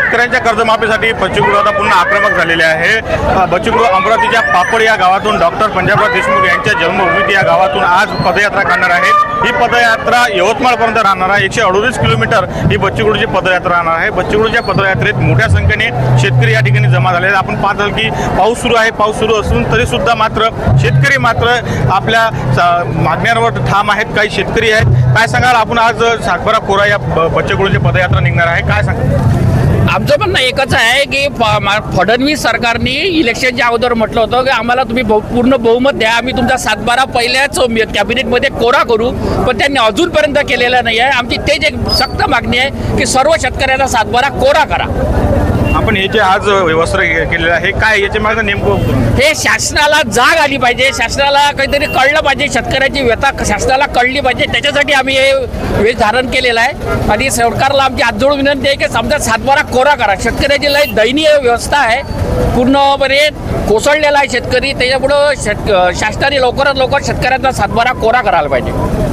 शेतकऱ्यांच्या कर्जमाफीसाठी बच्चूकडू आता पुन्हा आक्रमक झालेले आहे। बच्चूकडू अमरावतीच्या पापड या गावातून डॉक्टर पंजाबराव देशमुख यांच्या जन्मभूमी या गावातून आज पदयात्रा काढणार आहे। ही पदयात्रा यवतमाळपर्यंत राहणार आहे। 138 किलोमीटर ही बच्चूकडूची पदयात्रा राहणार आहे। बच्चूकडूच्या पदयात्रेत मोठ्या संख्येने शेतकरी या ठिकाणी जमा झाले आहेत। आपण पाहताल की पाऊस सुरू आहे। पाऊस सुरू असून तरी सुद्धा मात्र शेतकरी मात्र आपल्या मागण्यांवर ठाम आहेत। काही शेतकरी आहेत। काय सांगाल आपण आज सातबारा कोरा या बच्चूकडूची पदयात्रा निघणार आहे, काय सांगाल? आमचं म्हणणं एकच आहे की फडणवीस सरकारने इलेक्शनच्या अगोदर म्हटलं होतं की आम्हाला तुम्ही पूर्ण बहुमत द्या, आम्ही तुमचा सातबारा पहिल्याच कॅबिनेटमध्ये कोरा करू, पण त्यांनी अजूनपर्यंत केलेलं नाही आहे। आमची तेच एक सक्त मागणी आहे की सर्व शेतकऱ्यांना सातबारा कोरा करा। आपण हे जे आज व्यवस्था केलेलं आहे काय याच्या मागे नेमकं हे शासनाला जाग आली पाहिजे, शासनाला काहीतरी कळलं पाहिजे, शेतकऱ्याची व्यथा शासनाला कळली पाहिजे, त्याच्यासाठी आम्ही हे वेश धारण केलेलं आहे। आणि सरकारला आमची हातजोडून विनंती आहे की समजा सातबारा कोरा करा। शेतकऱ्याची लय दयनीय व्यवस्था आहे, पूर्णपणे कोसळलेला आहे शेतकरी। त्याच्यामुळं शासनाने लवकरात लवकर शेतकऱ्यांचा सातबारा कोरा करायला पाहिजे।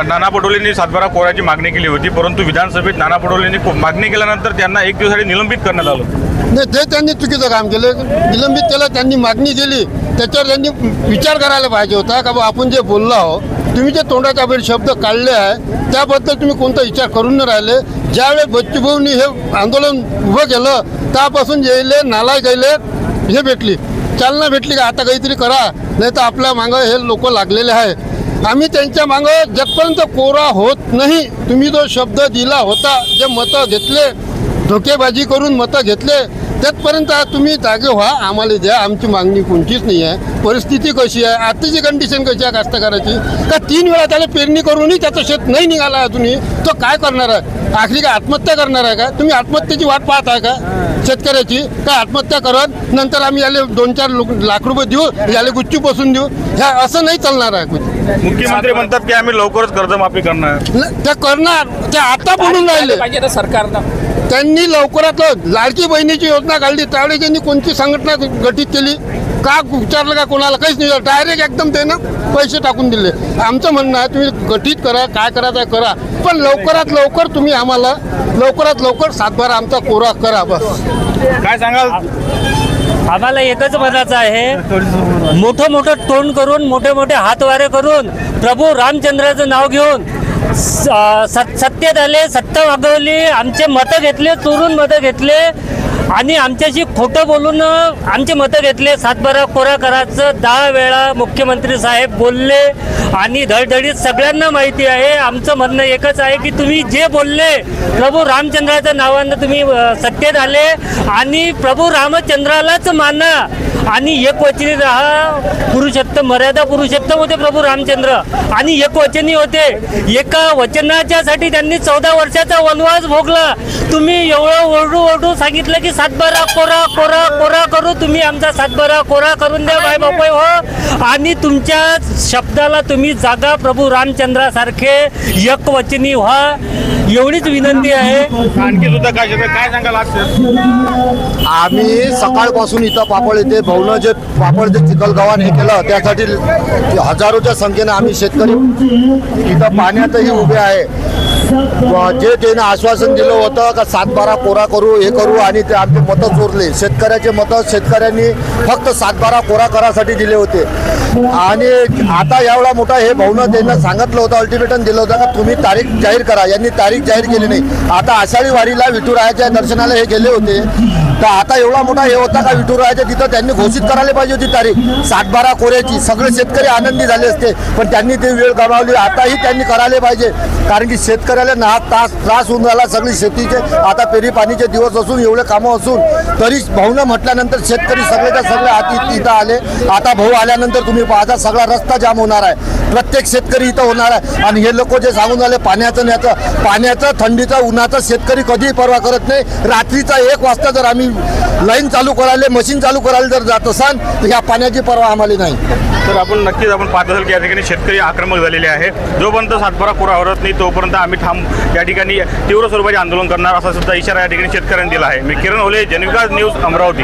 नाना पटोलेंनी सातबारा कोऱ्याची मागणी केली होती, परंतु विधानसभेत नाना पटोलेंनी मागणी केल्यानंतर त्यांना एक दिवसासाठी निलंबित करण्यात आलं। नाही, ते त्यांनी चुकीचं काम केलं, निलंबित केलं। त्यांनी मागणी केली, त्याच्यावर त्यांनी विचार करायला पाहिजे होता का बा आपण जे बोललो आहोत, तुम्ही जे तोंडाच्या बाहेर शब्द काढले आहे त्याबद्दल तुम्ही कोणता विचार करून नाही राहिले। ज्यावेळेस बच्चूभाऊंनी हे आंदोलन उभं केलं त्यापासून गेले नालायक गेले हे भेटली चालना भेटली का आता काहीतरी करा, नाही तर आपल्या मागं हे लोक लागलेले आहे। आम्ही त्यांच्या मागं जगपर्यंत कोरा होत नाही, तुम्ही जो शब्द दिला होता, जे मतं घेतले, धोकेबाजी करून मतं घेतले, त्यातपर्यंत तुम्ही जागे व्हा, आम्हाला द्या। आमची मागणी कोणतीच नाही आहे। परिस्थिती कशी आहे, आताची कंडिशन कशी आहे कास्तकाराची, का 3 वेळा त्याला पेरणी करूनही त्याचं शेत नाही निघाला अजूनही, तो काय करणार आहे? आखरी काय आत्महत्या करणार आहे का? तुम्ही आत्महत्येची वाट पाहत आहे का शेतकऱ्याची? काय आत्महत्या करत नंतर आम्ही याले 2-4 लाख रुपये देऊ, याले गुच्ची बसून देऊ, ह्या असं नाही चालणार आहे। मुख्यमंत्री म्हणतात की आम्ही लवकरच कर्जमाफी करणार, ते करणार, ते आता बोलून राहिले पाहिजे तर सरकारनं त्यांनी लवकरात लाडकी बहिणीची योजना काढली, त्यावेळी त्यांनी कोणती संघटना गठीत केली का? विचारलं का कोणाला? काहीच नाही, डायरेक्ट एकदम त्यानं पैसे टाकून दिले। आमचं म्हणणं आहे तुम्ही गठीत करा, काय करायचं करा, पण लवकरात लवकर तुम्ही आम्हाला लवकरात लवकर सातबारा आमचा कोरा करा, बस। काय सांगाल? आम्हाला एकच म्हणायचं आहे, मोठं मोठं तोंड करून, मोठे मोठे हातवारे करून, प्रभू रामचंद्राचं नाव घेऊन सत्तेत आले, सत्ता मागवली, आमचे मतं घेतले, चोरून मतं घेतले आणि आमच्याशी खोटं बोलून आमचे मतं घेतले। सातबारा कोरा करायचं 10 वेळा मुख्यमंत्री साहेब बोलले आणि धडधडीत सगळ्यांना माहिती आहे। आमचं म्हणणं एकच आहे की तुम्ही जे बोलले, प्रभू रामचंद्राच्या नावानं तुम्ही सत्तेत आले आणि प्रभू रामचंद्रालाच माना आणि एकवचनी राहा। पुरुषोत्तम, मर्यादा पुरुषोत्तम होते प्रभू रामचंद्र आणि एकवचनी होते। एका वचनाच्यासाठी त्यांनी 14 वर्षाचा वनवास भोगला। तुम्ही एवढं ओरडू सांगितलं की सातबारा कोरा कोरा कोरा करू, तुम्ही आमचा सातबारा कोरा करून द्या बाय बापाय हो, आणि तुमच्या शब्दाला तुम्ही जागा, प्रभू रामचंद्रासारखे एकवचनी व्हा, एवढीच विनंती आहे। आणखी सुद्धा काय सांगाल? आज आम्ही सकाळपासून इथं पापड येथे भाऊनं जे पापड जे चिखलगावान हे केलं त्यासाठी हजारोच्या संख्येनं आम्ही शेतकरी इथं पाण्यातही उभे आहे। जे त्यानं आश्वासन दिलं होतं का सातबारा कोरा करू, हे करू, आणि ते आमचे मतं चोरले। शेतकऱ्याचे मतं शेतकऱ्यांनी फक्त सातबारा कोरा करासाठी दिले होते आणि आता एवढा मोठा हे भाऊनं त्यांना सांगितलं होतं, अल्टिमेटम दिलं होतं का तुम्ही तारीख जाहीर करा। यांनी तारीख जाहीर केली नाही। आता आषाढी वारीला विठुरायाच्या दर्शनाला हे गेले होते, तर आता एवढा मोठा हे होता का विठुरायाच्या तिथं त्यांनी घोषित करायला पाहिजे होती तारीख सातबारा कोऱ्याची। सगळे शेतकरी आनंदी झाले असते, पण त्यांनी ते वेळ गमावली। आताही त्यांनी करायला पाहिजे, कारण की शेतकऱ्याला त्रास होऊन राहिला। सगळी शेतीचे आता पेरी पाणीचे दिवस असून, एवढे कामं असून तरी भाऊनं म्हटल्यानंतर शेतकरी सगळेच्या सगळे हाती इथं आले। आता भाऊ आल्यानंतर तुम्ही पाहता सगळा रस्ता जाम होणार आहे, प्रत्येक शेतकरी इथं होणार आहे। आणि हे लोक जे सांगून राहिले पाण्याचं थंडीचं उन्हाचं शेतकरी कधीही पर्वा करत नाही। रात्रीचा 1 वाजता जर आम्ही लाईन चालू करायला, मशीन चालू करायला जर जात असाल तर ह्या पाण्याची पर्वा आम्हाला नाही। तर आपण नक्कीच आपण पाहत असाल की या ठिकाणी शेतकरी आक्रमक झालेले आहे। जोपर्यंत सातबारा कोरा होत नाही तोपर्यंत आम्ही या ठिकाणी तीव्र स्वरूपाचे आंदोलन करणार, असा सुद्धा इशारा या ठिकाणी शेतकऱ्यांनी दिला आहे। मी किरण ओले, जनविकास न्यूज, अमरावती।